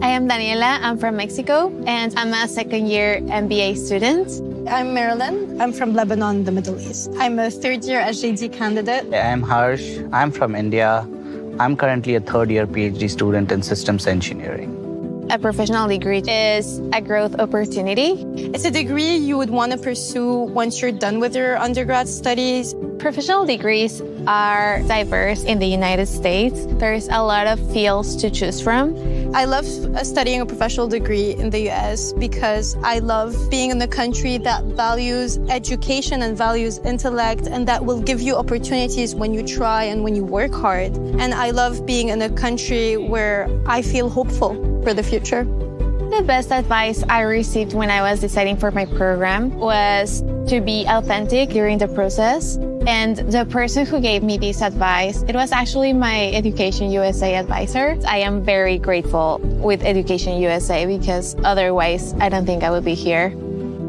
I am Daniela. I'm from Mexico, and I'm a second-year MBA student. I'm Marilyn. I'm from Lebanon, the Middle East. I'm a third-year SJD candidate. I'm Harsh. I'm from India. I'm currently a third-year PhD student in systems engineering. A professional degree is a growth opportunity. It's a degree you would want to pursue once you're done with your undergrad studies. Professional degrees are diverse in the United States. There's a lot of fields to choose from. I love studying a professional degree in the US because I love being in a country that values education and values intellect, and that will give you opportunities when you try and when you work hard. And I love being in a country where I feel hopeful for the future. The best advice I received when I was deciding for my program was to be authentic during the process. And the person who gave me this advice, it was actually my Education USA advisor. I am very grateful with Education USA because otherwise I don't think I would be here.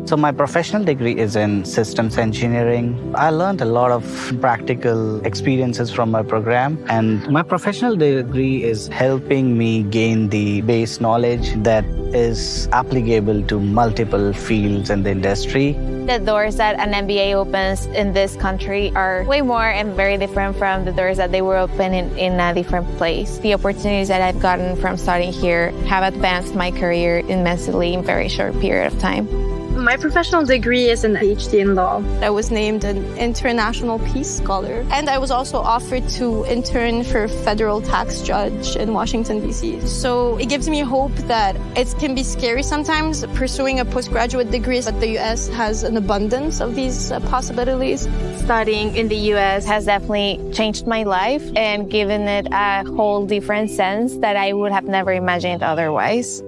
So my professional degree is in systems engineering. I learned a lot of practical experiences from my program, and my professional degree is helping me gain the base knowledge that is applicable to multiple fields in the industry. The doors that an MBA opens in this country are way more and very different from the doors that they were open in a different place. The opportunities that I've gotten from studying here have advanced my career immensely in a very short period of time. My professional degree is an PhD in law. I was named an International Peace Scholar, and I was also offered to intern for federal tax judge in Washington, D.C. So it gives me hope that it can be scary sometimes pursuing a postgraduate degree, but the U.S. has an abundance of these possibilities. Studying in the U.S. has definitely changed my life and given it a whole different sense that I would have never imagined otherwise.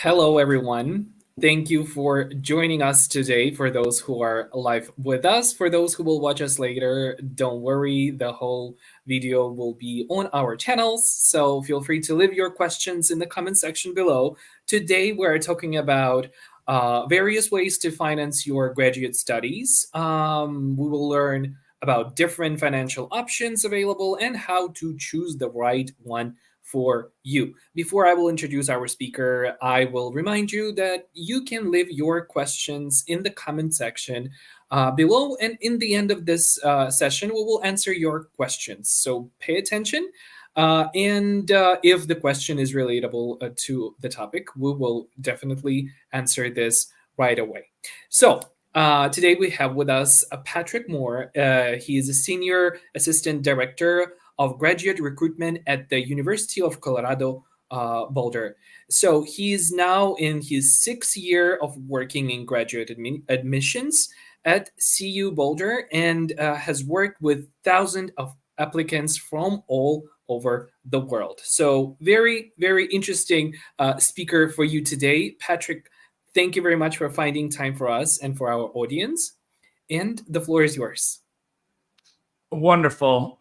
Hello, everyone. Thank you for joining us today. For those who are live with us, for those who will watch us later, don't worry, the whole video will be on our channels. So feel free to leave your questions in the comment section below. Today, we're talking about various ways to finance your graduate studies. We will learn about different financial options available and how to choose the right one for you. Before I will introduce our speaker, I will remind you that you can leave your questions in the comment section below, and in the end of this session, we will answer your questions. So pay attention, and if the question is relatable to the topic, we will definitely answer this right away. So today we have with us Patrick Moore. He is a Senior Assistant Director of Graduate Recruitment at the University of Colorado, Boulder. So he's now in his 6th year of working in graduate admissions at CU Boulder, and has worked with thousands of applicants from all over the world. So very, very interesting speaker for you today. Patrick, thank you very much for finding time for us and for our audience. And the floor is yours. Wonderful.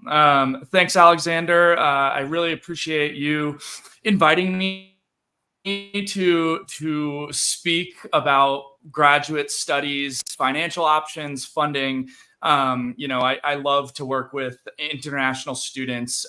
Thanks, Alexander. I really appreciate you inviting me to speak about graduate studies, financial options, funding. I love to work with international students.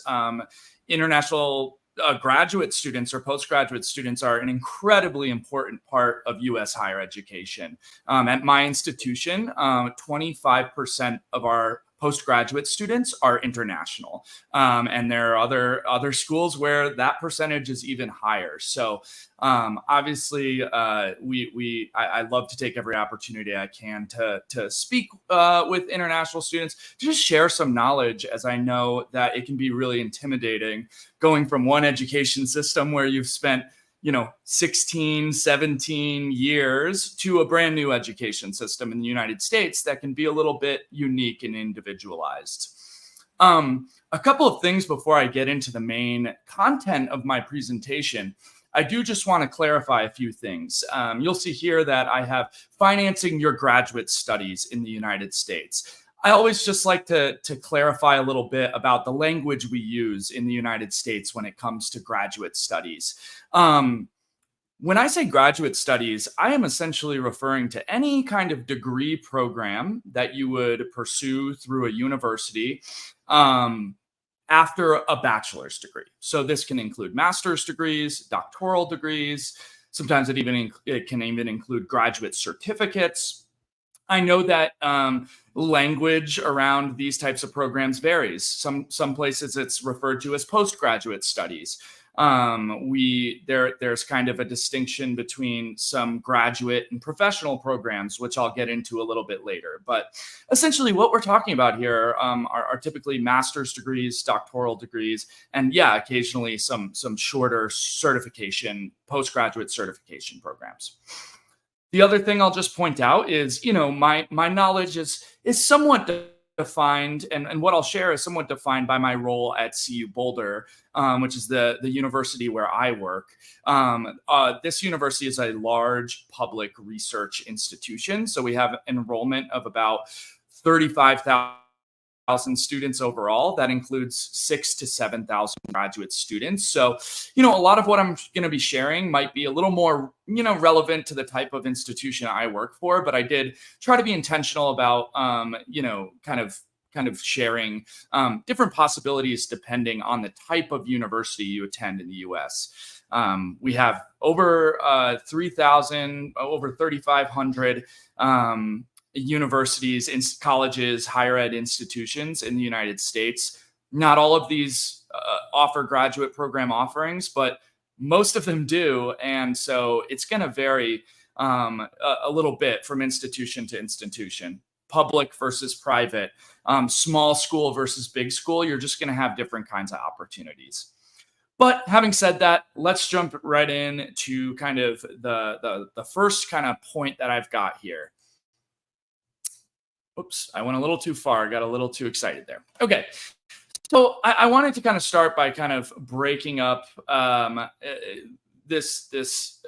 International graduate students or postgraduate students are an incredibly important part of U.S. higher education. At my institution, 25% of our postgraduate students are international, and there are other schools where that percentage is even higher. So obviously, I love to take every opportunity I can to speak with international students, to just share some knowledge, as I know that it can be really intimidating going from one education system where you've spent 16, 17 years to a brand new education system in the United States that can be a little bit unique and individualized. A couple of things before I get into the main content of my presentation. I do just want to clarify a few things. You'll see here that I have financing your graduate studies in the United States. I always just like to clarify a little bit about the language we use in the United States when it comes to graduate studies. When I say graduate studies, I am essentially referring to any kind of degree program that you would pursue through a university after a bachelor's degree. So this can include master's degrees, doctoral degrees. Sometimes it can even include graduate certificates. I know that language around these types of programs varies. Some places it's referred to as postgraduate studies. There's kind of a distinction between some graduate and professional programs, which I'll get into a little bit later. But essentially what we're talking about here are typically master's degrees, doctoral degrees, and occasionally some shorter certification, postgraduate certification programs. The other thing I'll just point out is, my knowledge is somewhat defined, and what I'll share is somewhat defined by my role at CU Boulder, which is the university where I work. This university is a large public research institution. So we have enrollment of about 35,000 students overall. That includes 6,000 to 7,000 graduate students. So, a lot of what I'm going to be sharing might be a little more, relevant to the type of institution I work for, but I did try to be intentional about, kind of sharing different possibilities depending on the type of university you attend in the U.S. We have over 3,000, over 3,500 universities, colleges, higher ed institutions in the United States. Not all of these offer graduate program offerings, but most of them do. And so it's going to vary a little bit from institution to institution. Public versus private, small school versus big school, you're just going to have different kinds of opportunities. But having said that, let's jump right in to kind of the first kind of point that I've got here. Oops, I went a little too far, got a little too excited there. Okay, so I wanted to kind of start by kind of breaking up this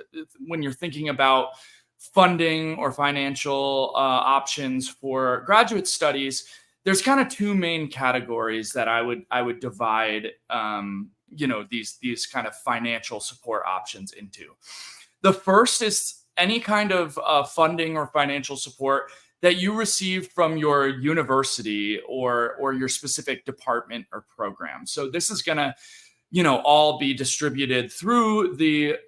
when you're thinking about funding or financial options for graduate studies. There's kind of two main categories that I would divide these kind of financial support options into. The first is any kind of funding or financial support that you received from your university or your specific department or program. So this is going to, all be distributed through the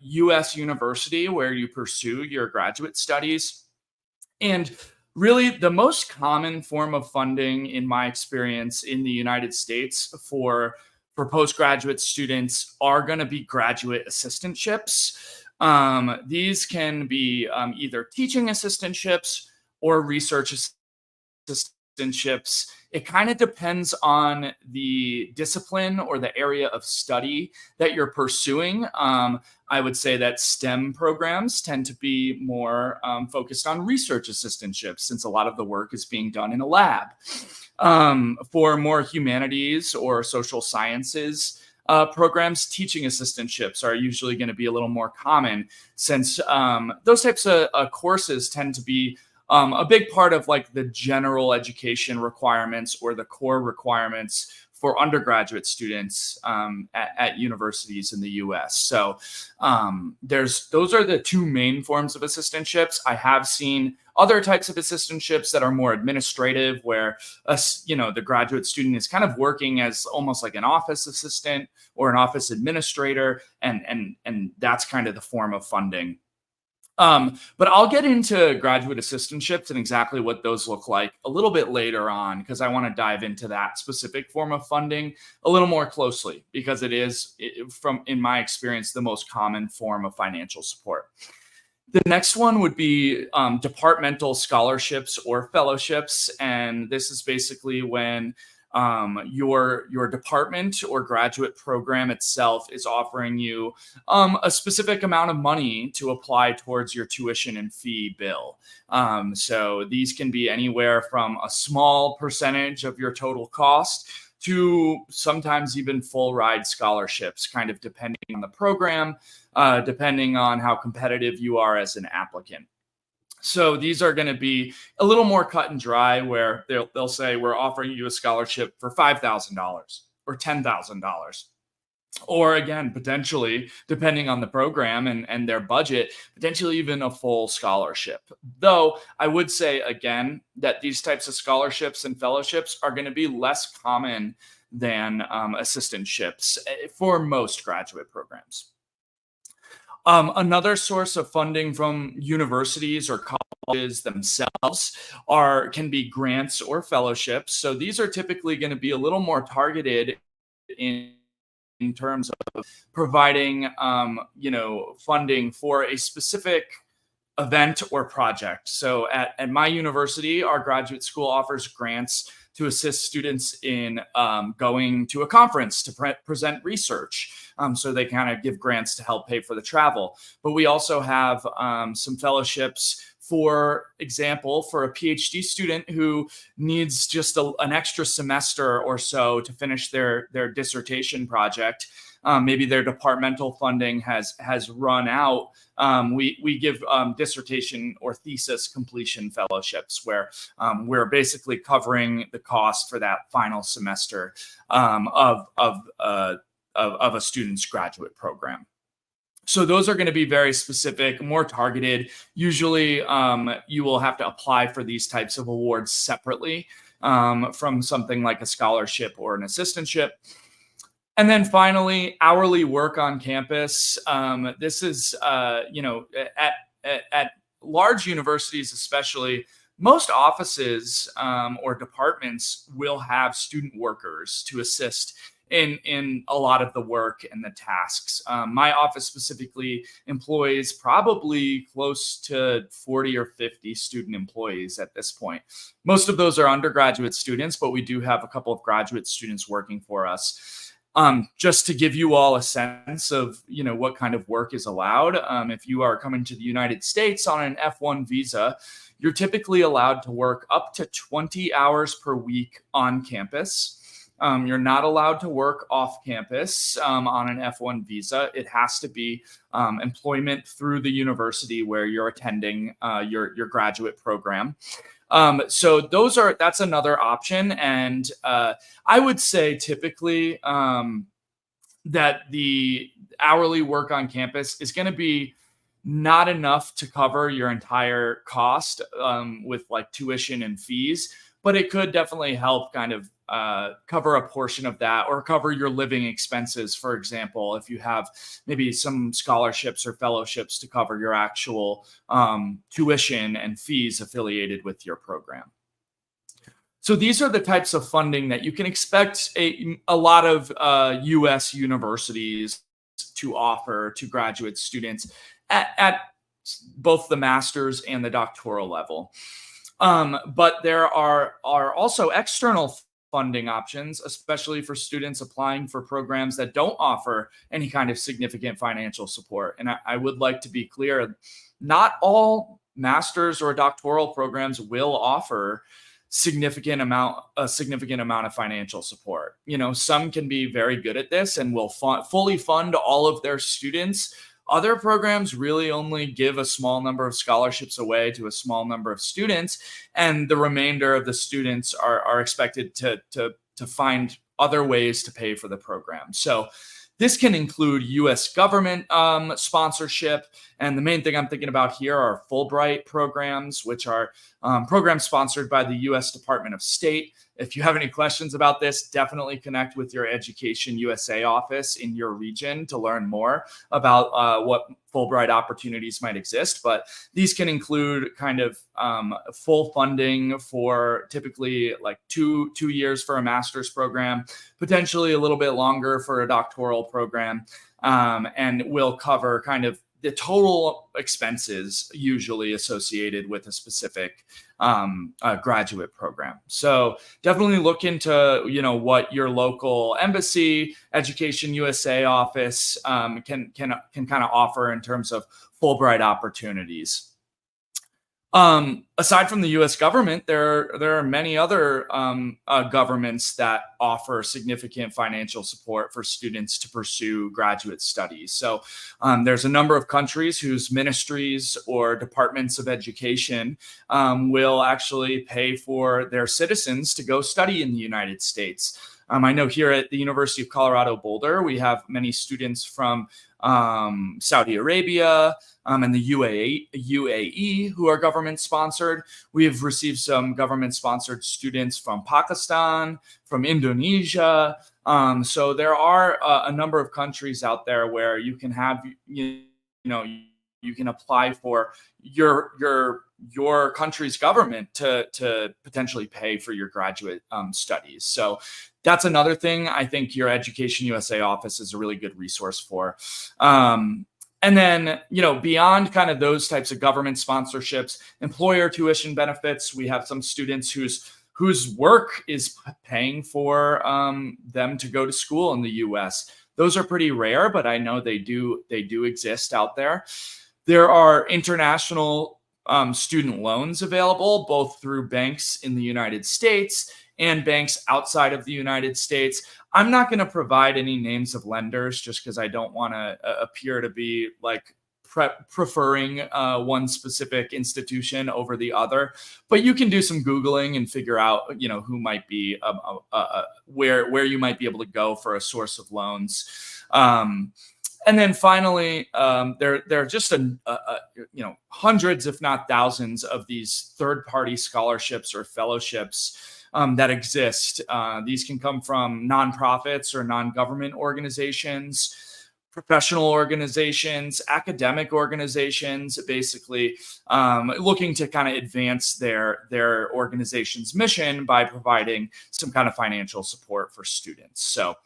U.S. university where you pursue your graduate studies. And really, the most common form of funding, in my experience in the United States for postgraduate students, are going to be graduate assistantships. These can be either teaching assistantships or research assistantships. It kind of depends on the discipline or the area of study that you're pursuing. I would say that STEM programs tend to be more focused on research assistantships, since a lot of the work is being done in a lab. For more humanities or social sciences programs, teaching assistantships are usually going to be a little more common, since those types of courses tend to be a big part of like the general education requirements or the core requirements for undergraduate students at universities in the U.S. So those are the two main forms of assistantships. I have seen other types of assistantships that are more administrative, where the graduate student is kind of working as almost like an office assistant or an office administrator, and that's kind of the form of funding. But I'll get into graduate assistantships and exactly what those look like a little bit later on, because I want to dive into that specific form of funding a little more closely, because it is, in my experience, the most common form of financial support. The next one would be departmental scholarships or fellowships. And this is basically when your department or graduate program itself is offering you a specific amount of money to apply towards your tuition and fee bill. So these can be anywhere from a small percentage of your total cost to sometimes even full ride scholarships, kind of depending on the program, depending on how competitive you are as an applicant. So these are going to be a little more cut and dry, where they'll say, we're offering you a scholarship for $5,000 or $10,000. Or again, potentially, depending on the program and their budget, potentially even a full scholarship. Though I would say, again, that these types of scholarships and fellowships are going to be less common than assistantships for most graduate programs. Another source of funding from universities or colleges themselves can be grants or fellowships. So these are typically going to be a little more targeted in terms of providing, funding for a specific event or project. So at my university, our graduate school offers grants to assist students in going to a conference to present research. So they kind of give grants to help pay for the travel. But we also have some fellowships, for example, for a PhD student who needs just an extra semester or so to finish their dissertation project. Maybe their departmental funding has run out. We give dissertation or thesis completion fellowships, where we're basically covering the cost for that final semester of a student's graduate program. So those are going to be very specific, more targeted. Usually you will have to apply for these types of awards separately from something like a scholarship or an assistantship. And then finally, hourly work on campus. This is, at large universities especially, most offices or departments will have student workers to assist in a lot of the work and the tasks. My office specifically employs probably close to 40 or 50 student employees at this point. Most of those are undergraduate students, but we do have a couple of graduate students working for us. Just to give you all a sense of, what kind of work is allowed. If you are coming to the United States on an F1 visa, you're typically allowed to work up to 20 hours per week on campus. You're not allowed to work off campus on an F1 visa. It has to be employment through the university where you're attending your graduate program. So that's another option. And I would say typically that the hourly work on campus is going to be not enough to cover your entire cost with like tuition and fees, but it could definitely help kind of cover a portion of that, or cover your living expenses. For example, if you have maybe some scholarships or fellowships to cover your actual tuition and fees affiliated with your program. So these are the types of funding that you can expect a lot of US universities to offer to graduate students at both the master's and the doctoral level. But there are also external funding options, especially for students applying for programs that don't offer any kind of significant financial support. And I would like to be clear, not all master's or doctoral programs will offer a significant amount of financial support. Some can be very good at this and will fully fund all of their students. Other programs really only give a small number of scholarships away to a small number of students, and the remainder of the students are expected to find other ways to pay for the program. So this can include U.S. government sponsorship. And the main thing I'm thinking about here are Fulbright programs, which are programs sponsored by the U.S. Department of State. If you have any questions about this, definitely connect with your Education USA office in your region to learn more about what Fulbright opportunities might exist. But these can include kind of full funding for typically like two years for a master's program, potentially a little bit longer for a doctoral program, and will cover kind of the total expenses usually associated with a specific graduate program. So definitely look into, what your local embassy, Education USA office can kind of offer in terms of Fulbright opportunities. Aside from the U.S. government, there are many other governments that offer significant financial support for students to pursue graduate studies. So there's a number of countries whose ministries or departments of education will actually pay for their citizens to go study in the United States. I know here at the University of Colorado Boulder, we have many students from Saudi Arabia and the UAE who are government sponsored. We have received some government sponsored students from Pakistan, from Indonesia. So there are a number of countries out there where you can have, you can apply for your country's government to potentially pay for your graduate studies. So that's another thing I think your Education USA office is a really good resource for. And then, beyond kind of those types of government sponsorships, employer tuition benefits, we have some students whose work is paying for them to go to school in the US. Those are pretty rare, but I know they do exist out there. There are international student loans available, both through banks in the United States and banks outside of the United States. I'm not going to provide any names of lenders just because I don't want to appear to be like preferring one specific institution over the other. But you can do some Googling and figure out, who might be where you might be able to go for a source of loans. And then finally, there are just hundreds, if not thousands, of these third-party scholarships or fellowships that exist. These can come from nonprofits or non-government organizations, professional organizations, academic organizations, basically looking to kind of advance their organization's mission by providing some kind of financial support for students. So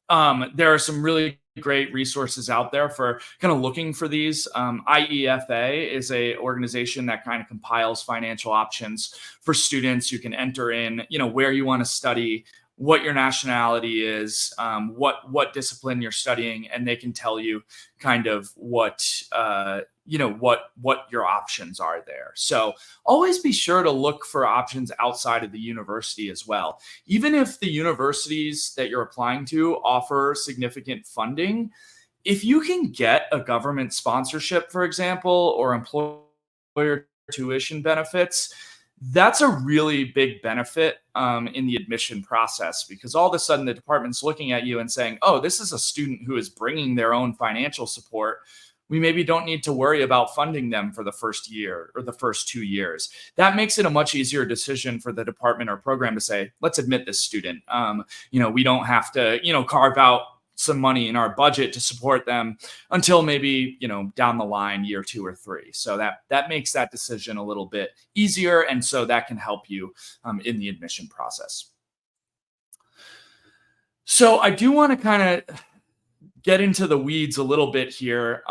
there are some really great resources out there for kind of looking for these. IEFA is a organization that kind of compiles financial options for students. You can enter in, where you want to study, what your nationality is, what discipline you're studying, and they can tell you kind of what your options are there. So always be sure to look for options outside of the university as well. Even if the universities that you're applying to offer significant funding, if you can get a government sponsorship, for example, or employer tuition benefits, that's a really big benefit in the admission process, because all of a sudden the department's looking at you and saying, oh, this is a student who is bringing their own financial support. We maybe don't need to worry about funding them for the first year or the first 2 years. That makes it a much easier decision for the department or program to say, let's admit this student. We don't have to, carve out some money in our budget to support them until maybe, down the line, year 2 or 3. So that makes that decision a little bit easier. And so that can help you in the admission process. So I do want to kind of get into the weeds a little bit here.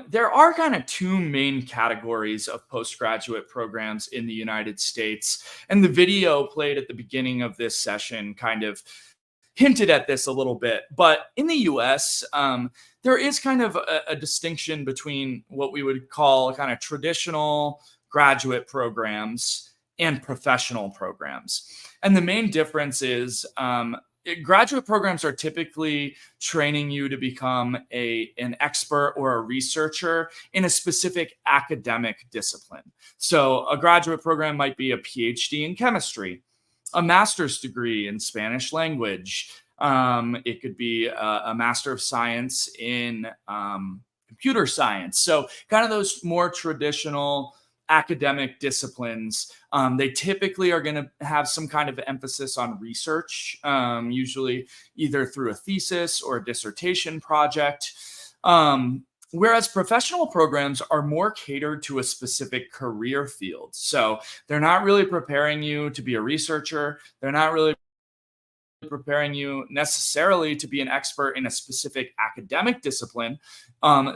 There are kind of 2 main categories of postgraduate programs in the United States. And the video played at the beginning of this session kind of hinted at this a little bit. But in the US, there is kind of a distinction between what we would call kind of traditional graduate programs and professional programs. And the main difference is graduate programs are typically training you to become an expert or a researcher in a specific academic discipline. So a graduate program might be a PhD in chemistry, a master's degree in Spanish language. It could be a Master of Science in computer science. So kind of those more traditional academic disciplines. They typically are going to have some kind of emphasis on research, usually either through a thesis or a dissertation project. Whereas professional programs are more catered to a specific career field. So they're not really preparing you to be a researcher. They're not really preparing you necessarily to be an expert in a specific academic discipline.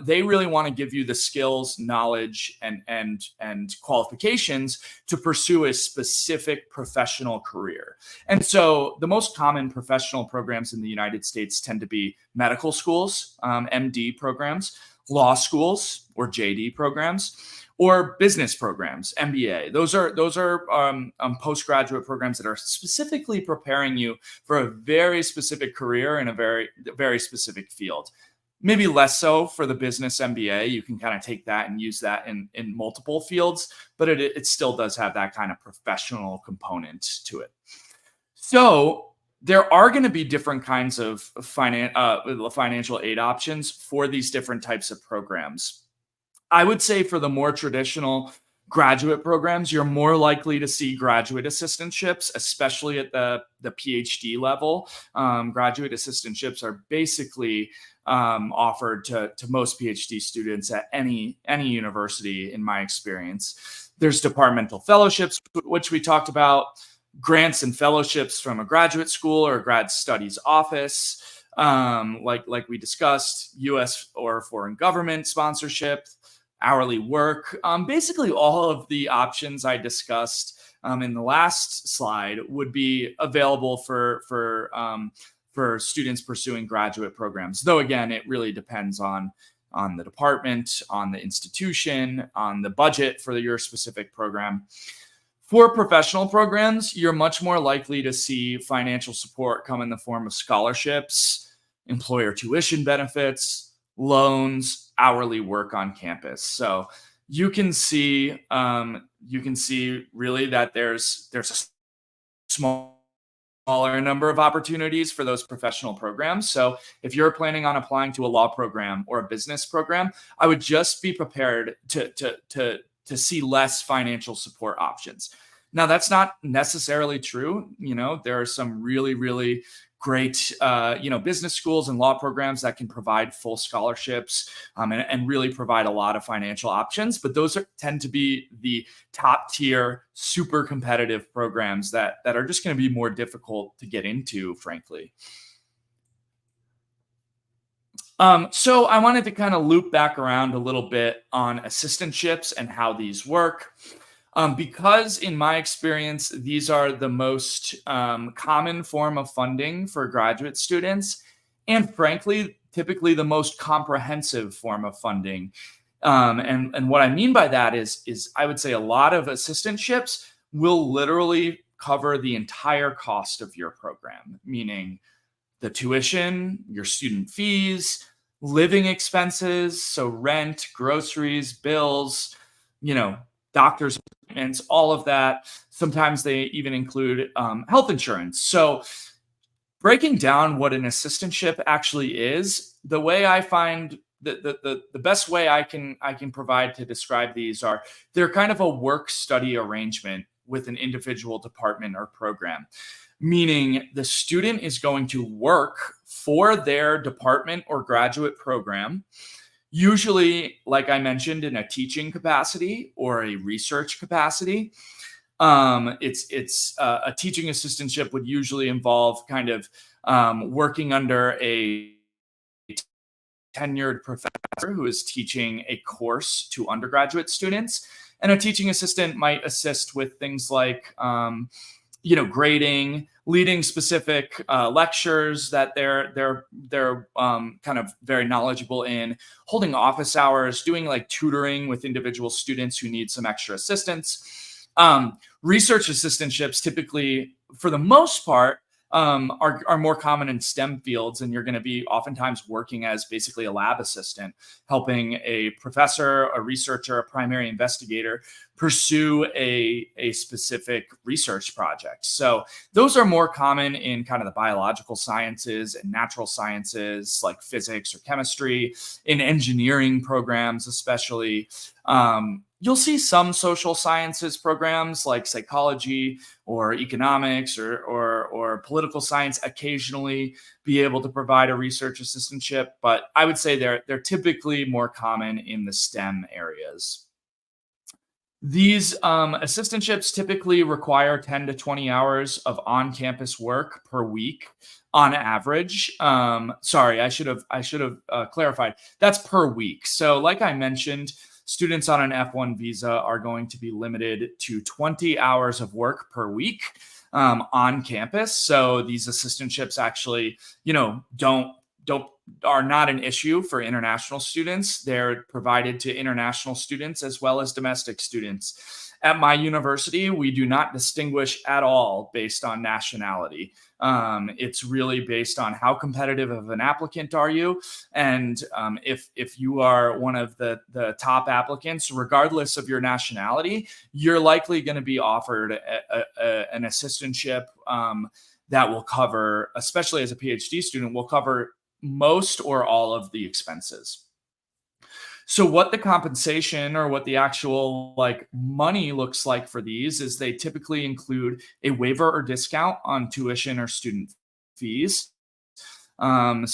They really want to give you the skills, knowledge, and qualifications to pursue a specific professional career. And so the most common professional programs in the United States tend to be medical schools, MD programs, law schools or JD programs, or business programs, MBA. Those are postgraduate programs that are specifically preparing you for a very specific career in a very specific field. Maybe less so for the business MBA. You can kind of take that and use that in multiple fields, but it still does have that kind of professional component to it. So there are going to be different kinds of financial aid options for these different types of programs. I would say for the more traditional graduate programs, you're more likely to see graduate assistantships, especially at the PhD level. Graduate assistantships are basically offered to most PhD students at any university, in my experience. There's departmental fellowships, which we talked about, grants and fellowships from a graduate school or a grad studies office, like we discussed, U.S. or foreign government sponsorship, hourly work. Basically, all of the options I discussed in the last slide would be available for students pursuing graduate programs. Though again, it really depends on the department, on the institution, on the budget for your specific program. For professional programs, you're much more likely to see financial support come in the form of scholarships, employer tuition benefits, loans, hourly work on campus. So you can see really that there's a smaller number of opportunities for those professional programs. So if you're planning on applying to a law program or a business program, I would just be prepared to see less financial support options. Now, that's not necessarily true. There are some really, really great, business schools and law programs that can provide full scholarships and really provide a lot of financial options. But those tend to be the top tier, super competitive programs that are just going to be more difficult to get into, frankly. So I wanted to kind of loop back around a little bit on assistantships and how these work. Because in my experience, these are the most common form of funding for graduate students, and frankly, typically the most comprehensive form of funding. And what I mean by that is I would say a lot of assistantships will literally cover the entire cost of your program, meaning the tuition, your student fees, living expenses, so rent, groceries, bills, doctor's appointments, all of that. Sometimes they even include health insurance. So breaking down what an assistantship actually is, the way I find the best way I can provide to describe these are they're kind of a work-study arrangement with an individual department or program, meaning the student is going to work for their department or graduate program, usually, like I mentioned, in a teaching capacity or a research capacity. It's a teaching assistantship would usually involve kind of working under a tenured professor who is teaching a course to undergraduate students. And a teaching assistant might assist with things like, grading, leading specific lectures that they're kind of very knowledgeable in, holding office hours, doing like tutoring with individual students who need some extra assistance. Research assistantships typically, for the most part, are more common in STEM fields, and you're going to be oftentimes working as basically a lab assistant, helping a professor, a researcher, a primary investigator pursue a specific research project. So those are more common in kind of the biological sciences and natural sciences like physics or chemistry, in engineering programs especially. You'll see some social sciences programs like psychology or economics or political science occasionally be able to provide a research assistantship, but I would say they're typically more common in the STEM areas. These assistantships typically require 10 to 20 hours of on-campus work per week on average. Sorry, I should have clarified. That's per week. So like I mentioned, students on an F1 visa are going to be limited to 20 hours of work per week on campus. So these assistantships actually, are not an issue for international students. They're provided to international students as well as domestic students. At my university, we do not distinguish at all based on nationality. It's really based on how competitive of an applicant are you. And if you are one of the top applicants, regardless of your nationality, you're likely going to be offered an assistantship that will cover, especially as a PhD student, will cover most or all of the expenses. So what the compensation or what the actual money looks like for these is they typically include a waiver or discount on tuition or student fees. At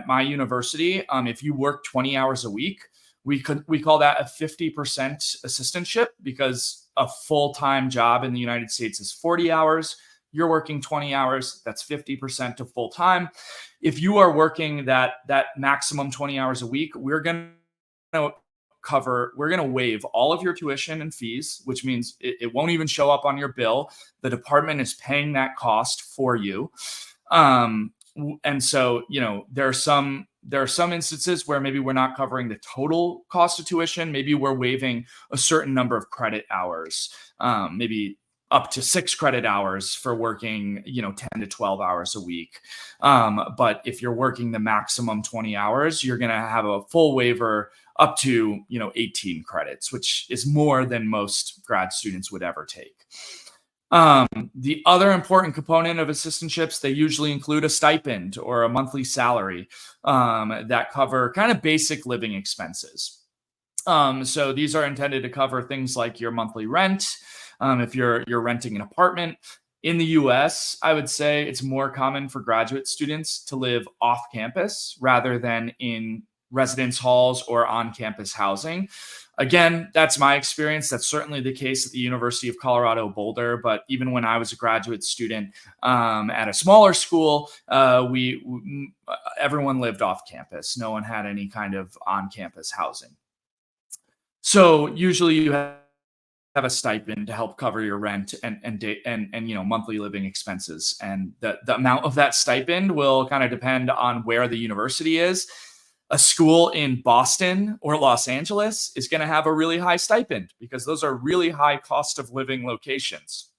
my university, if you work 20 hours a week, we call that a 50% assistantship, because a full-time job in the United States is 40 hours. You're working 20 hours, that's 50% of full time. If you are working that maximum 20 hours a week, we're going to waive all of your tuition and fees, which means it won't even show up on your bill. The department is paying that cost for you. And so, there are some instances where maybe we're not covering the total cost of tuition. Maybe we're waiving a certain number of credit hours, maybe up to 6 credit hours for working, 10 to 12 hours a week. But if you're working the maximum 20 hours, you're going to have a full waiver up to, 18 credits, which is more than most grad students would ever take. The other important component of assistantships, they usually include a stipend or a monthly salary that cover kind of basic living expenses. So these are intended to cover things like your monthly rent. If you're renting an apartment in the US, I would say it's more common for graduate students to live off campus rather than in residence halls or on-campus housing. Again, that's my experience. That's certainly the case at the University of Colorado Boulder. But even when I was a graduate student at a smaller school, everyone lived off campus. No one had any kind of on-campus housing. So usually you have a stipend to help cover your rent and monthly living expenses, and the amount of that stipend will kind of depend on where the university is. A school in Boston or Los Angeles is going to have a really high stipend because those are really high cost of living locations.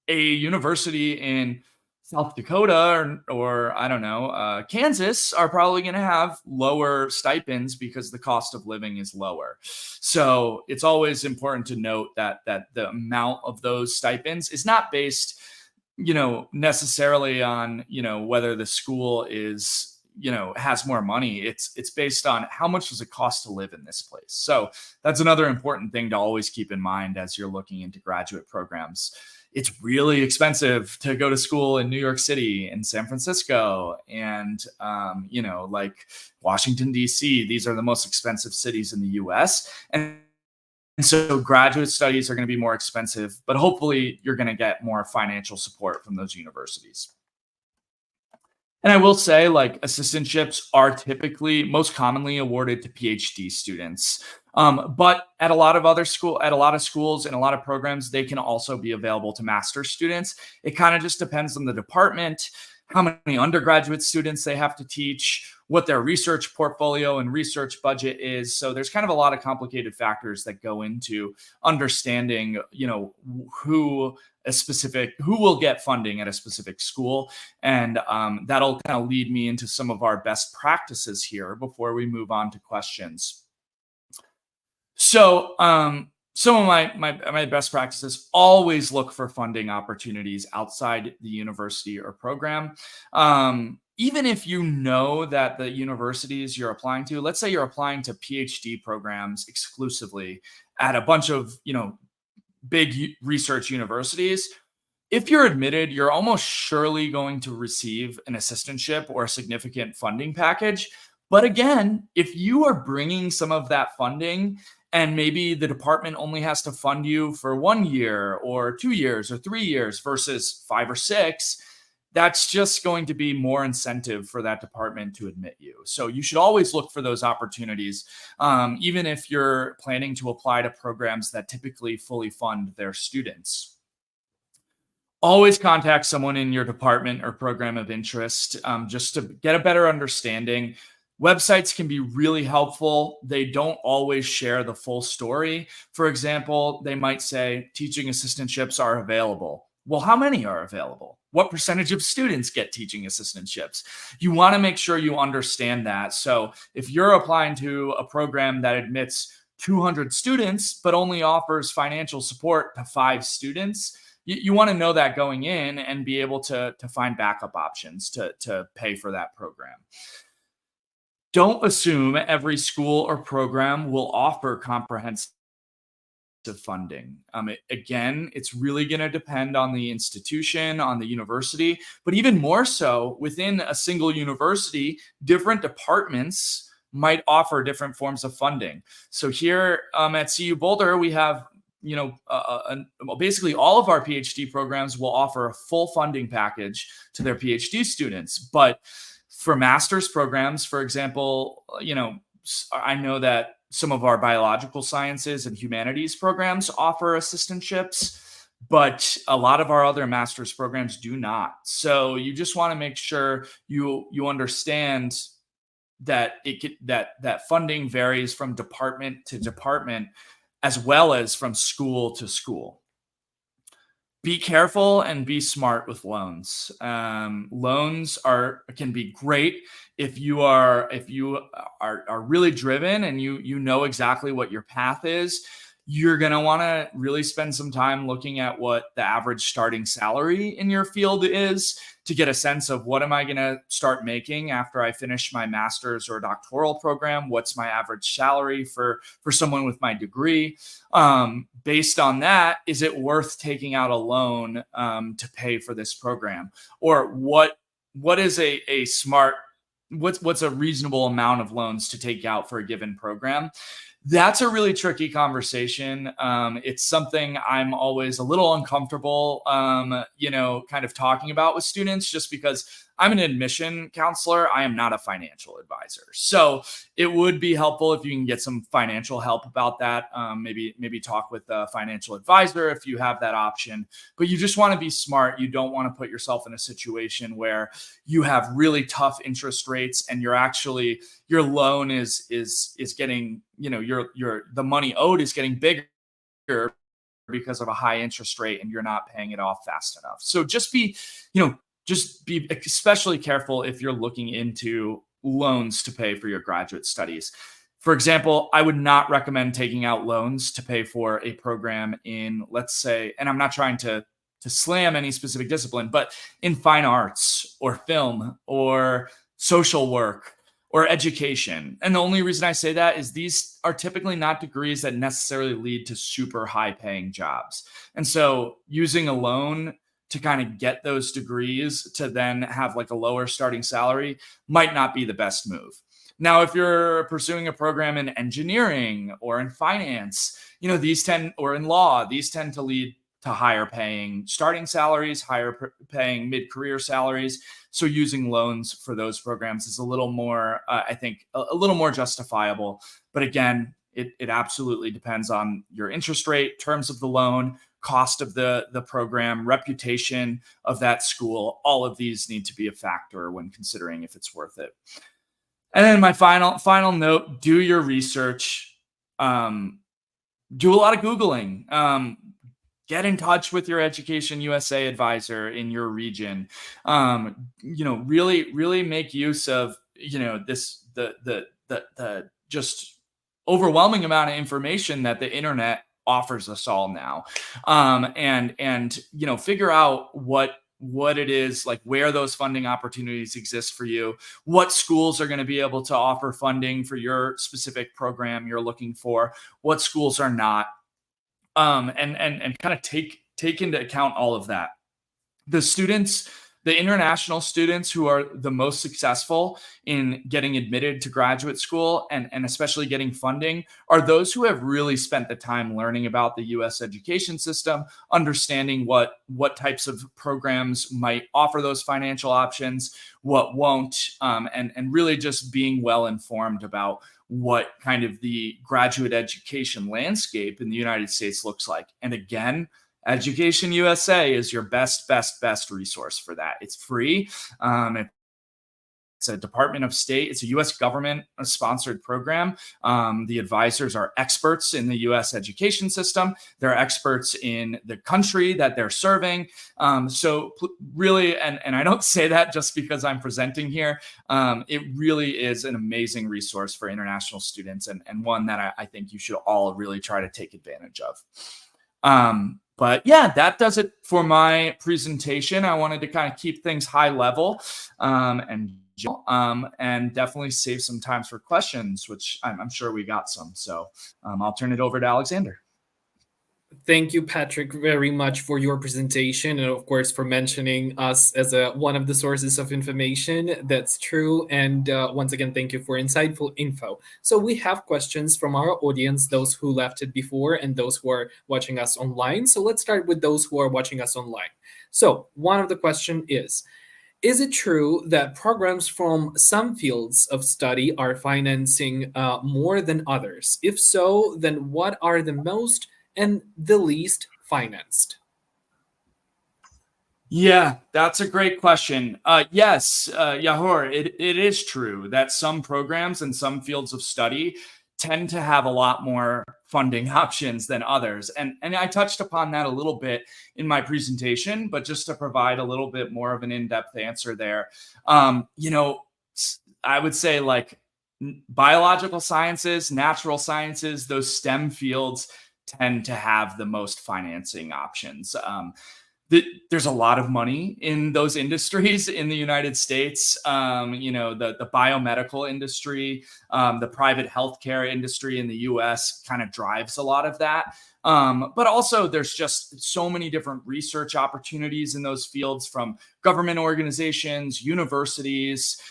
A university in South Dakota or I don't know, Kansas are probably going to have lower stipends because the cost of living is lower. So it's always important to note that the amount of those stipends is not based, necessarily on, whether the school is, has more money. It's based on how much does it cost to live in this place. So that's another important thing to always keep in mind as you're looking into graduate programs. It's really expensive to go to school in New York City and San Francisco and, Washington, D.C. These are the most expensive cities in the U.S. And so graduate studies are going to be more expensive, but hopefully you're going to get more financial support from those universities. And I will say, assistantships are typically most commonly awarded to PhD students. But at a lot of schools and a lot of programs, they can also be available to master's students. It kind of just depends on the department, how many undergraduate students they have to teach, what their research portfolio and research budget is. So there's kind of a lot of complicated factors that go into understanding, who will get funding at a specific school. And that'll kind of lead me into some of our best practices here before we move on to questions. So some of my best practices: always look for funding opportunities outside the university or program. Even if you know that the universities you're applying to, let's say you're applying to PhD programs exclusively at a bunch of, big research universities, if you're admitted, you're almost surely going to receive an assistantship or a significant funding package. But again, if you are bringing some of that funding and maybe the department only has to fund you for 1 year or 2 years or 3 years versus 5 or 6, that's just going to be more incentive for that department to admit you. So you should always look for those opportunities, even if you're planning to apply to programs that typically fully fund their students. Always contact someone in your department or program of interest, just to get a better understanding. Websites can be really helpful. They don't always share the full story. For example, they might say teaching assistantships are available. Well, how many are available? What percentage of students get teaching assistantships? You want to make sure you understand that. So if you're applying to a program that admits 200 students, but only offers financial support to 5 students, you want to know that going in and be able to find backup options to pay for that program. Don't assume every school or program will offer comprehensive funding. Again, it's really going to depend on the institution, on the university, but even more so within a single university, different departments might offer different forms of funding. So here at CU Boulder, we have basically all of our PhD programs will offer a full funding package to their PhD students. But for master's programs, for example, I know that some of our biological sciences and humanities programs offer assistantships, but a lot of our other master's programs do not. So you just want to make sure you understand that that funding varies from department to department, as well as from school to school. Be careful and be smart with loans. Loans can be great if you are really driven and you know exactly what your path is. You're going to want to really spend some time looking at what the average starting salary in your field is to get a sense of what am I going to start making after I finish my master's or doctoral program? What's my average salary for someone with my degree? Based on that, is it worth taking out a loan to pay for this program? Or what is a smart, what's a reasonable amount of loans to take out for a given program? That's a really tricky conversation. It's something I'm always a little uncomfortable, kind of talking about with students, just because I'm an admission counselor. I am not a financial advisor. So it would be helpful if you can get some financial help about that. Maybe talk with a financial advisor if you have that option. But you just want to be smart. You don't want to put yourself in a situation where you have really tough interest rates and your loan is getting, the money owed is getting bigger because of a high interest rate and you're not paying it off fast enough. So just be especially careful if you're looking into loans to pay for your graduate studies. For example, I would not recommend taking out loans to pay for a program in, let's say, and I'm not trying to slam any specific discipline, but in fine arts or film or social work or education. And the only reason I say that is these are typically not degrees that necessarily lead to super high paying jobs. And so using a loan to kind of get those degrees to then have like a lower starting salary might not be the best move. Now, if you're pursuing a program in engineering or in finance, or in law, these tend to lead to higher paying starting salaries, higher paying mid-career salaries. So using loans for those programs is a little more, I think, a little more justifiable. But again, it absolutely depends on your interest rate, terms of the loan, cost of the program, reputation of that school. All of these need to be a factor when considering if it's worth it. And then my final note, do your research. Do a lot of Googling. Get in touch with your Education USA advisor in your region. Really make use of, the just overwhelming amount of information that the internet offers us all now. And figure out what it is, like where those funding opportunities exist for you, what schools are going to be able to offer funding for your specific program you're looking for, what schools are not, and kind of take into account all of that. The international students who are the most successful in getting admitted to graduate school and especially getting funding are those who have really spent the time learning about the US education system, understanding what types of programs might offer those financial options, what won't, and really just being well informed about what kind of the graduate education landscape in the United States looks like. And again, Education USA is your best resource for that. It's free. It's a Department of State. It's a U.S. government sponsored program. The advisors are experts in the U.S. education system. They're experts in the country that they're serving. So really, and I don't say that just because I'm presenting here. It really is an amazing resource for international students, and one that I think you should all really try to take advantage of. But yeah, that does it for my presentation. I wanted to kind of keep things high level and definitely save some time for questions, which I'm sure we got some. So I'll turn it over to Alexander. Thank you, Patrick, very much for your presentation and, of course, for mentioning us as one of the sources of information. That's true. And once again, thank you for insightful info. So we have questions from our audience, those who left it before and those who are watching us online. So let's start with those who are watching us online. So one of the questions is it true that programs from some fields of study are financing more than others? If so, then what are the most and the least financed? Yeah, that's a great question. Yes, Yahor, it is true that some programs and some fields of study tend to have a lot more funding options than others. And I touched upon that a little bit in my presentation, but just to provide a little bit more of an in-depth answer there, I would say like biological sciences, natural sciences, those STEM fields tend to have the most financing options. There's a lot of money in those industries in the United States. The biomedical industry, the private healthcare industry in the US kind of drives a lot of that. But also there's just so many different research opportunities in those fields from government organizations, universities,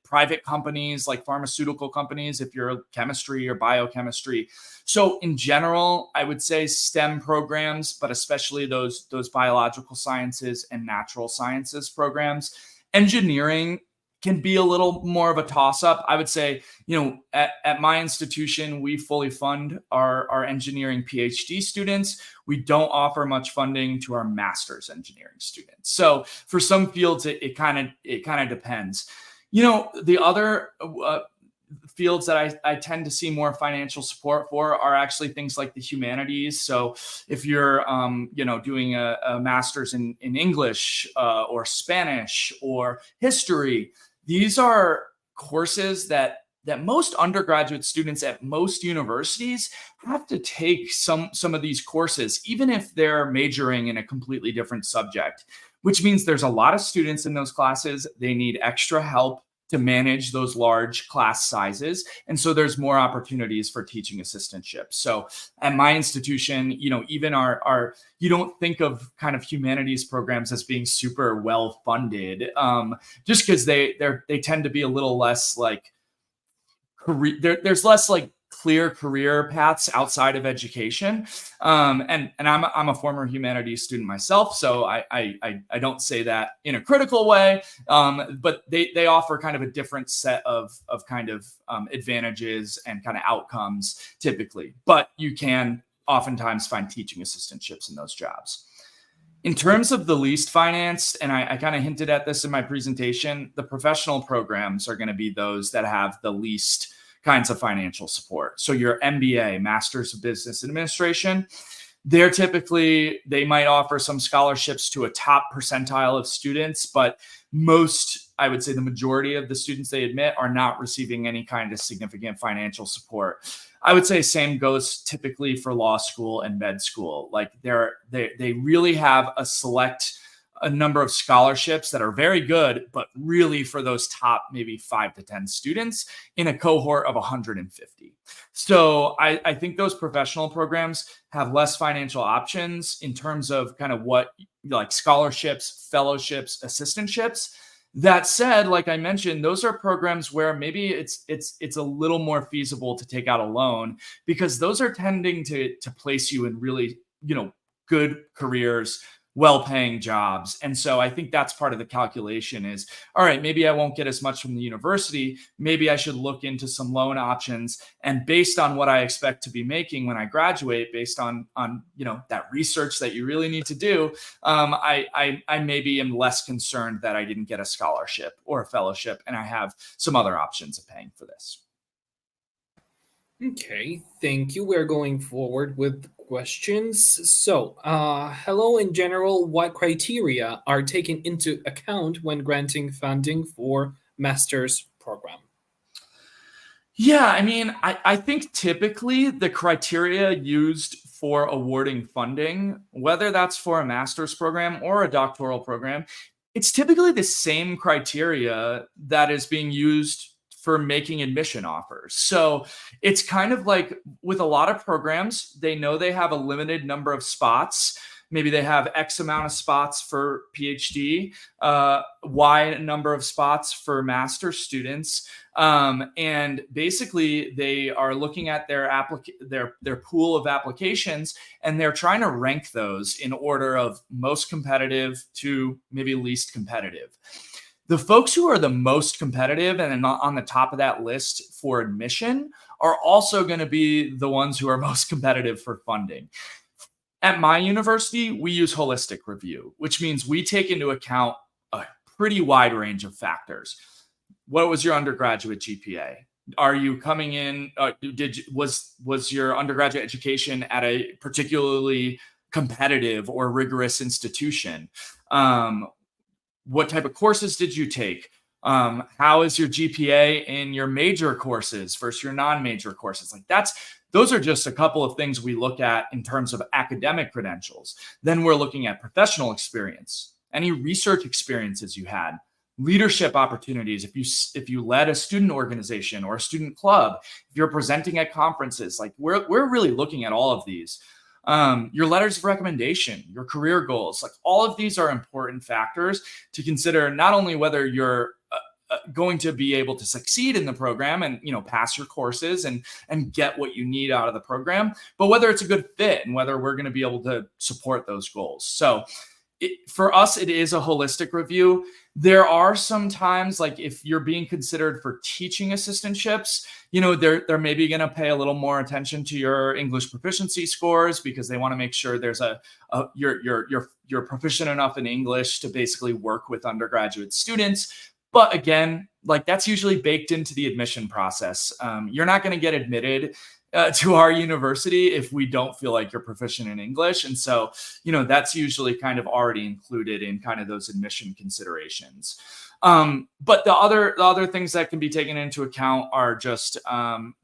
private companies like pharmaceutical companies, if you're chemistry or biochemistry. So in general, I would say STEM programs, but especially those biological sciences and natural sciences programs. Engineering can be a little more of a toss-up. I would say, at my institution, we fully fund our engineering PhD students. We don't offer much funding to our master's engineering students. So for some fields, it kind of depends. The other fields that I tend to see more financial support for are actually things like the humanities. So if you're, doing a master's in English or Spanish or history, these are courses that most undergraduate students at most universities have to take some of these courses, even if they're majoring in a completely different subject, which means there's a lot of students in those classes. They need extra help to manage those large class sizes. And so there's more opportunities for teaching assistantships. So at my institution, even our you don't think of kind of humanities programs as being super well funded, just because they tend to be a little less like career. There's less like clear career paths outside of education. And I'm a former humanities student myself, so I don't say that in a critical way, but they offer kind of a different set of kind of advantages and kind of outcomes typically, but you can oftentimes find teaching assistantships in those jobs. In terms of the least financed, and I kind of hinted at this in my presentation, the professional programs are going to be those that have the least kinds of financial support. So your MBA, Master's of Business Administration, They might offer some scholarships to a top percentile of students, but I would say the majority of the students they admit are not receiving any kind of significant financial support. I would say same goes typically for law school and med school. Like they really have a number of scholarships that are very good, but really for those top maybe 5 to 10 students in a cohort of 150. So I think those professional programs have less financial options in terms of kind of what like scholarships, fellowships, assistantships. That said, like I mentioned, those are programs where maybe it's a little more feasible to take out a loan, because those are tending to place you in really, good careers, well-paying jobs. And so I think that's part of the calculation is, all right, maybe I won't get as much from the university. Maybe I should look into some loan options. And based on what I expect to be making when I graduate, based on that research that you really need to do, I maybe am less concerned that I didn't get a scholarship or a fellowship, and I have some other options of paying for this. Okay, thank you. We're going forward with questions. So, hello, in general, what criteria are taken into account when granting funding for master's program? Yeah, I mean, I think typically the criteria used for awarding funding, whether that's for a master's program or a doctoral program, it's typically the same criteria that is being used for making admission offers. So it's kind of like with a lot of programs, they know they have a limited number of spots. Maybe they have X amount of spots for PhD, Y number of spots for master's students. And basically they are looking at their pool of applications, and they're trying to rank those in order of most competitive to maybe least competitive. The folks who are the most competitive and on the top of that list for admission are also going to be the ones who are most competitive for funding. At my university, we use holistic review, which means we take into account a pretty wide range of factors. What was your undergraduate GPA? Are you coming in? Was your undergraduate education at a particularly competitive or rigorous institution? What type of courses did you take? How is your GPA in your major courses versus your non-major courses? Those are just a couple of things we look at in terms of academic credentials. Then we're looking at professional experience, any research experiences you had, leadership opportunities. If you led a student organization or a student club, if you're presenting at conferences, we're really looking at all of these. Your letters of recommendation, your career goals, all of these are important factors to consider, not only whether you're going to be able to succeed in the program and pass your courses and get what you need out of the program, but whether it's a good fit and whether we're going to be able to support those goals. So for us, it is a holistic review. There are some times, like if you're being considered for teaching assistantships, they're maybe going to pay a little more attention to your English proficiency scores, because they want to make sure there's you're proficient enough in English to basically work with undergraduate students. But again, that's usually baked into the admission process. You're not going to get admitted to our university if we don't feel like you're proficient in English. And so, that's usually kind of already included in kind of those admission considerations. But the other things that can be taken into account are just, some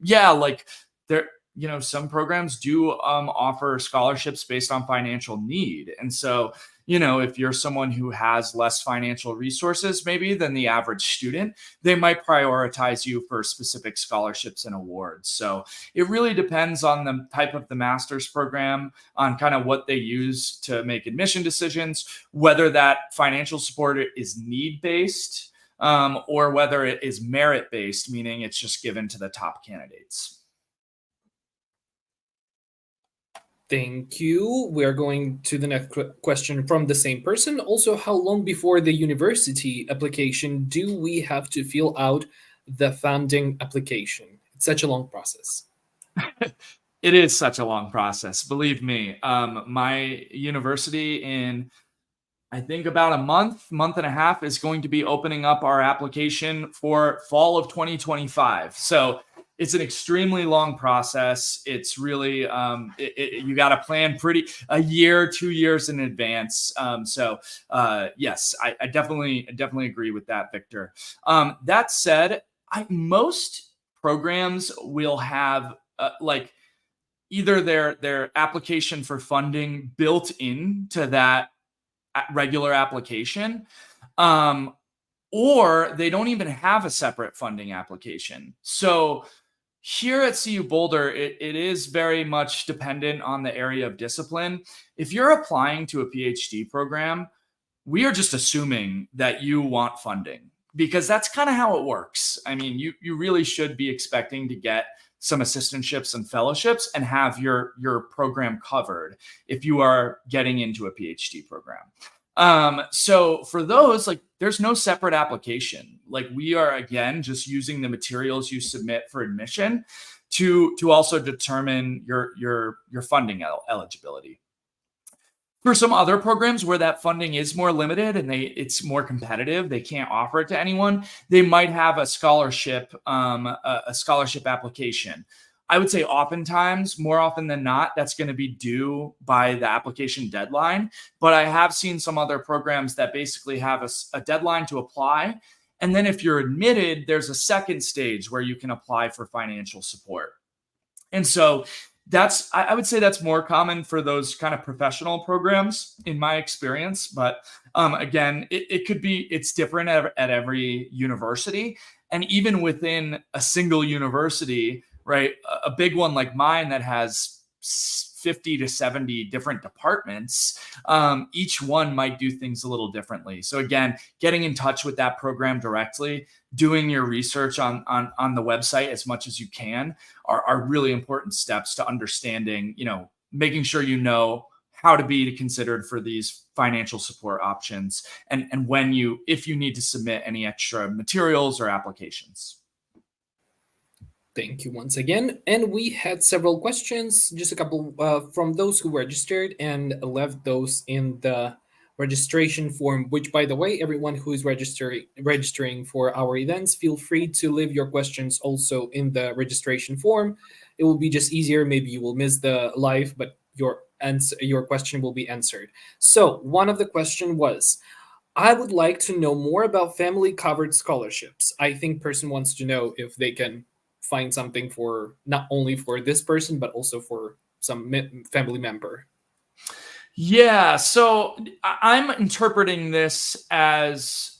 programs do offer scholarships based on financial need. And so, if you're someone who has less financial resources maybe than the average student, they might prioritize you for specific scholarships and awards. So it really depends on the type of the master's program, on kind of what they use to make admission decisions, whether that financial support is need-based or whether it is merit-based, meaning it's just given to the top candidates. Thank you. We are going to the next question from the same person. Also, how long before the university application do we have to fill out the funding application? It's such a long process. It is such a long process. Believe me, my university in, I think about a month and a half, is going to be opening up our application for fall of 2025. So it's an extremely long process. It's really, you got to plan a year, 2 years in advance. Yes, I definitely agree with that, Victor. That said, most programs will have like either their application for funding built into that regular application, or they don't even have a separate funding application. So here at CU Boulder, it is very much dependent on the area of discipline. If you're applying to a PhD program, we are just assuming that you want funding, because that's kind of how it works. I mean, you really should be expecting to get some assistantships and fellowships and have your program covered if you are getting into a PhD program. So for those, like, there's no separate application. Like, we are, again, just using the materials you submit for admission to also determine your funding eligibility. For some other programs where that funding is more limited and it's more competitive, they can't offer it to anyone, they might have a scholarship application. I would say oftentimes, more often than not, that's going to be due by the application deadline. But I have seen some other programs that basically have a deadline to apply. And then if you're admitted, there's a second stage where you can apply for financial support. And so I would say that's more common for those kind of professional programs in my experience. But again, it's different at every university. And even within a single university, right, a big one like mine that has 50 to 70 different departments, each one might do things a little differently. So again, getting in touch with that program directly, doing your research on the website as much as you can are really important steps to understanding, making sure you know how to be considered for these financial support options, and if you need to submit any extra materials or applications. Thank you once again. And we had several questions, just a couple from those who registered and left those in the registration form, which, by the way, everyone who is registering for our events, feel free to leave your questions also in the registration form. It will be just easier. Maybe you will miss the live, but your question will be answered. So one of the question was, I would like to know more about family covered scholarships. I think person wants to know if they can find something for not only for this person, but also for some family member. Yeah, so I'm interpreting this as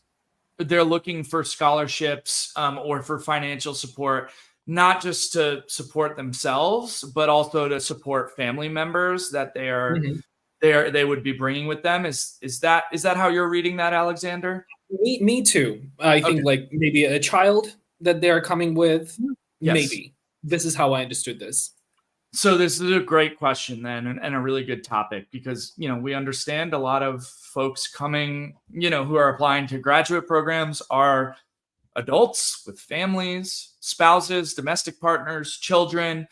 they're looking for scholarships or for financial support, not just to support themselves, but also to support family members that they would be bringing with them. Is that how you're reading that, Alexander? Me too. I think like maybe a child that they're coming with. Yes. Maybe. This is how I understood this. So this is a great question then, and a really good topic, because, we understand a lot of folks coming, who are applying to graduate programs are adults with families, spouses, domestic partners, children.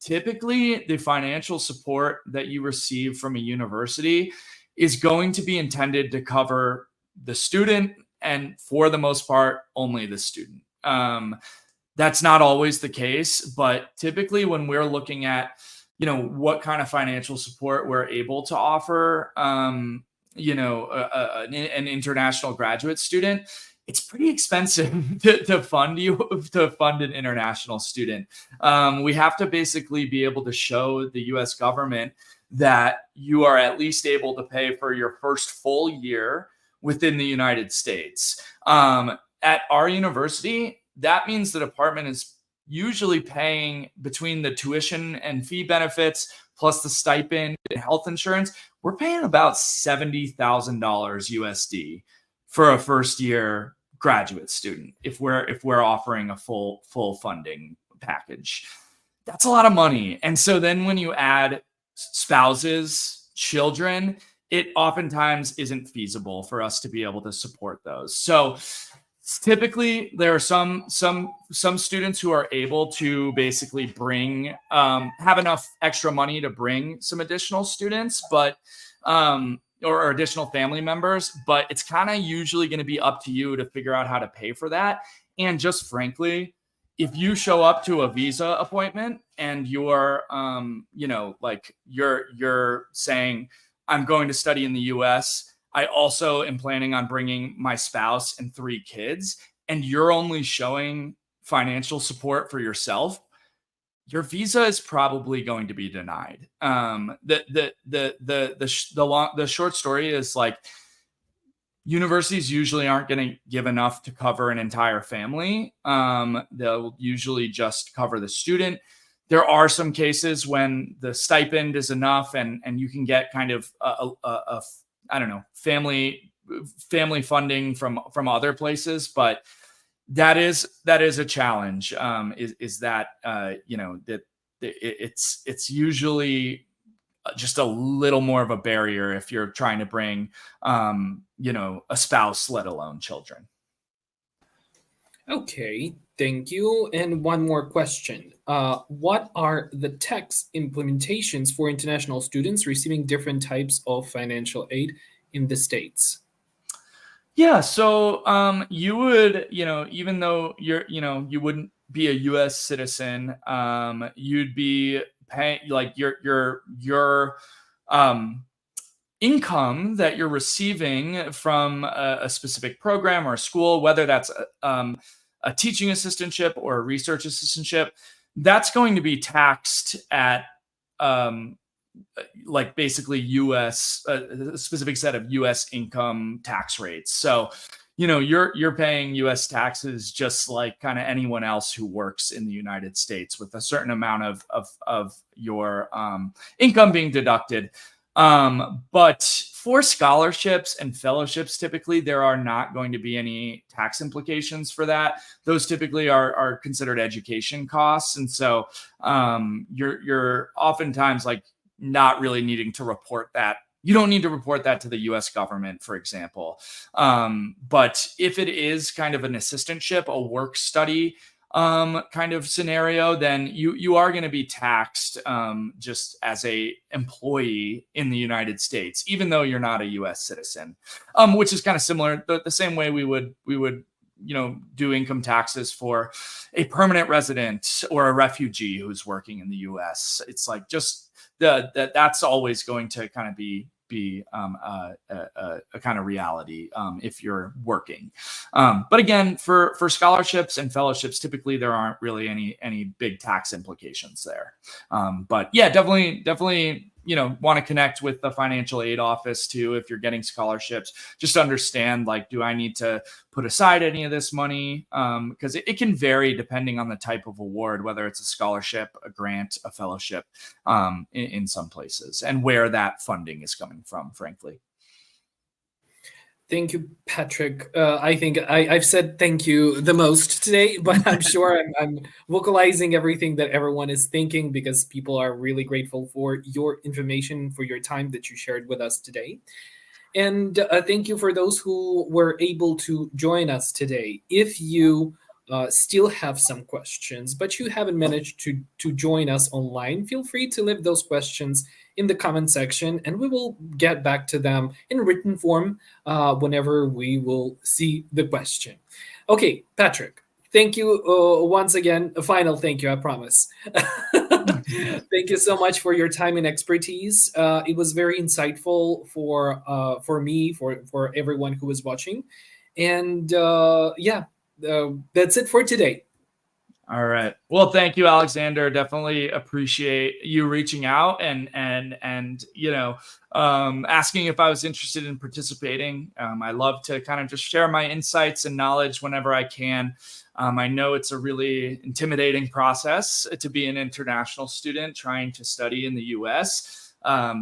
Typically, the financial support that you receive from a university is going to be intended to cover the student, and for the most part, only the student. That's not always the case, but typically when we're looking at, what kind of financial support we're able to offer, an international graduate student, it's pretty expensive to fund an international student. We have to basically be able to show the U.S. government that you are at least able to pay for your first full year within the United States. At our university, that means the department is usually paying, between the tuition and fee benefits plus the stipend and health insurance, we're paying about $70,000 USD for a first year graduate student if we're offering a full funding package. That's a lot of money. And so then when you add spouses, children, it oftentimes isn't feasible for us to be able to support those. So typically, there are some students who are able to basically bring, have enough extra money to bring some additional students, but or additional family members. But it's kind of usually going to be up to you to figure out how to pay for that. And just frankly, if you show up to a visa appointment and you're, you're saying, I'm going to study in the US, I also am planning on bringing my spouse and 3 kids, and you're only showing financial support for yourself, your visa is probably going to be denied. The short story is like, universities usually aren't going to give enough to cover an entire family. They'll usually just cover the student. There are some cases when the stipend is enough and you can get kind of I don't know, family funding from other places, but that is a challenge. It's usually just a little more of a barrier if you're trying to bring, a spouse, let alone children. Okay, thank you. And one more question. What are the tax implementations for international students receiving different types of financial aid in the States? Yeah, so you would, even though you wouldn't be a U.S. citizen, you'd be paying like your income that you're receiving from a specific program or a school, whether that's a teaching assistantship or a research assistantship, that's going to be taxed at like basically U.S. A specific set of U.S. income tax rates. So, you're paying U.S. taxes just like kind of anyone else who works in the United States, with a certain amount of your income being deducted. But for scholarships and fellowships, typically there are not going to be any tax implications for that. Those typically are considered education costs, and so you're oftentimes like not really needing to report that. You don't need to report that to the U.S. government, for example. But if it is kind of an assistantship, a work study kind of scenario, then you are going to be taxed just as a employee in the United States, even though you're not a U.S. citizen, which is kind of similar. The same way we would do income taxes for a permanent resident or a refugee who's working in the U.S. It's like just that's always going to kind of be a kind of reality if you're working. But again, for scholarships and fellowships, typically there aren't really any big tax implications there. But yeah, definitely want to connect with the financial aid office too if you're getting scholarships. Just understand, like, do I need to put aside any of this money? Because it can vary depending on the type of award, whether it's a scholarship, a grant, a fellowship, in some places, and where that funding is coming from, frankly. Thank you, Patrick. I think I've said thank you the most today, but I'm sure I'm vocalizing everything that everyone is thinking, because people are really grateful for your information, for your time that you shared with us today. And thank you for those who were able to join us today. If you still have some questions, but you haven't managed to join us online, feel free to leave those questions in the comment section, and we will get back to them in written form whenever we will see the question. Okay, Patrick, thank you once again. A final thank you, I promise. Thank you so much for your time and expertise. It was very insightful for me, for everyone who was watching. And that's it for today. All right. Well, thank you, Alexander. Definitely appreciate you reaching out and asking if I was interested in participating. I love to kind of just share my insights and knowledge whenever I can. I know it's a really intimidating process to be an international student trying to study in the U.S.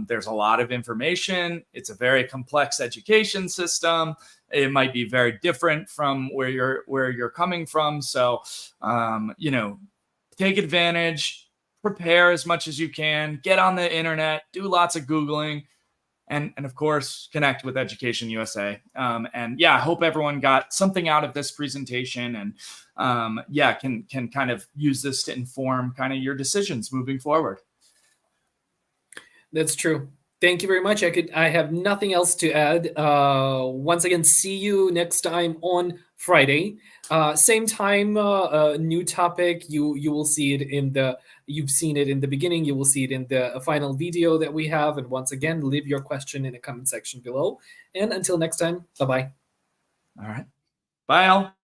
There's a lot of information. It's a very complex education system. It might be very different from where you're coming from. So, take advantage, prepare as much as you can, get on the internet, do lots of Googling, and of course, connect with Education USA. I hope everyone got something out of this presentation, and can kind of use this to inform kind of your decisions moving forward. That's true. Thank you very much. I have nothing else to add. Once again, see you next time on Friday. Same time, new topic. You will see it you've seen it in the beginning. You will see it in the final video that we have. And once again, leave your question in the comment section below. And until next time, bye-bye. All right. Bye, Al.